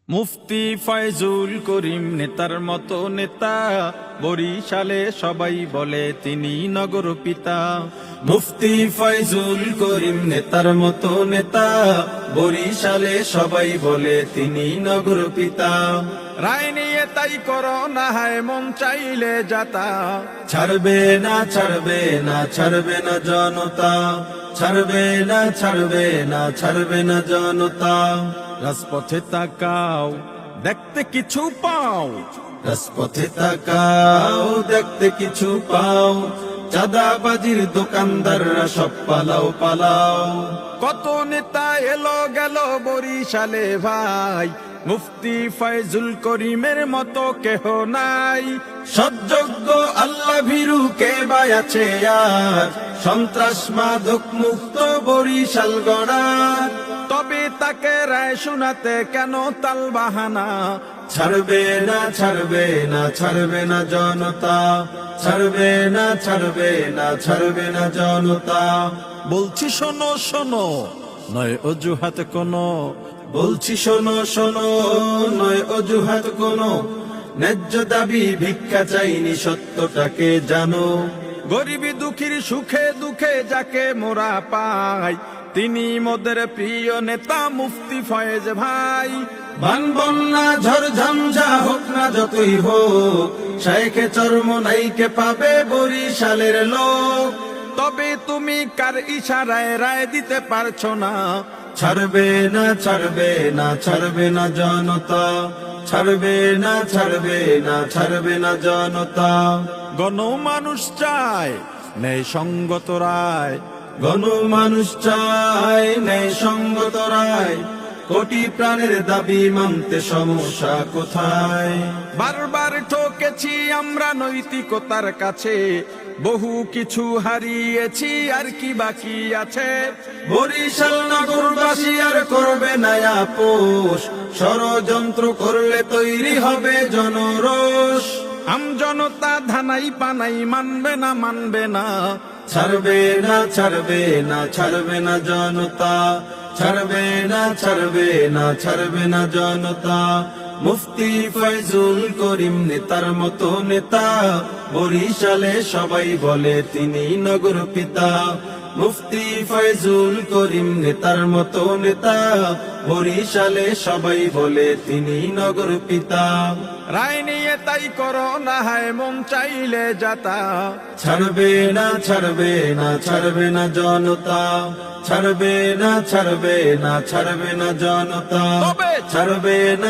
মুফতি ফয়জুল করিম নেতার মতো নেতা, বরিশালে সবাই বলে তিনি নগর পিতা। মুফতি ফয়জুল করিম নেতার মতো নেতা, বরিশালে সবাই বলে তিনি নগর পিতা। রায় নিয়ে তাই করো না হায় মন চাইলে যাতা, ছাড়বে না ছাড়বে না ছাড়বে না জনতা, ছাড়বে না ছাড়বে না ছাড়বে না জনতা। রাজপথে তাকাও দেখতে কিছু পাও, রাজপথে তাকাও দেখতে কিছু পাও, চাঁদাবাজির দোকানদাররা সব পালাও পালাও। কত নেতা এলো গেল বরিশালে ভাই, মুফতি ফয়জুল করিমের মতো কেহ নাই। সৎযোগ্য আল্লাহ ভীরু কে বা আছে আর, সন্ত্রাস মাদক মুক্ত বরিশাল গড়া। তবে তাকে রায় শোনাতে কেন তাল বাহানা, ছাড়বে না ছাড়বে না ছাড়বে না জনতা, ছাড়বে না ছাড়বে না ছাড়বে না জনতা। বলছি শোনো শোনো নয় অজুহাত কোনো, বলছি শোনো শোনো নয় অজুহাত কোনো, ন্যায্য দাবি ভিক্ষা চাইনি সত্যটাকে জানো। গরিবী দুঃখীর সুখে দুঃখে যাকে মোরা পাই, তিনি মোদের প্রিয় নেতা মুফতি ফয়েজ ভাই। বান বন্যা ঝড় ঝঞ্ঝা হোক না যতই হোক, শাইখে চরমোনাইকে পাবে বরিশালের লোক। তবে তুমি কার ইশারায় রায় দিতে পারছো না, ছাড়বে না ছাড়বে না ছাড়বে না জনতা, ছাড়বে না ছাড়বে না ছাড়বে না জনতা। গণমানুষ চায় ন্যায় সঙ্গত রায়, গণমানুষ চায় ন্যায় সঙ্গত রায়, কোটি প্রাণের দাবি মানতে সমস্যা কোথায়। বারবার ঠকেছি আমরা নৈতিকতার কাছে, বহু কিছু হারিয়েছি আর কি বাকি আছে। বরিশাল নগরবাসী আর করবে না আপোষ, ষড়যন্ত্র করলে তৈরি হবে জনরোষ। আমজনতা ধানাই পানাই মানবে না মানবে না, ছাড়বে না ছাড়বে না ছাড়বে না জনতা, ছাড়বে না ছাড়বে না ছাড়বে না জনতা। মুফতি ফয়জুল করিম নেতার মতো নেতা, বরিশালে সবাই বলে তিনি নগর পিতা। মুফতি ফয়জুল করিম নেতার মতো নেতা, বরিশালে সবাই বলে তিনি নগর পিতা। রায় নিয়ে তাই করো না হায় মন চাইলে যাতা, ছাড়বে না ছাড়বে না ছাড়বে না জনতা, ছাড়বে না ছাড়বে না ছাড়বে না জনতা, ছাড়বে না।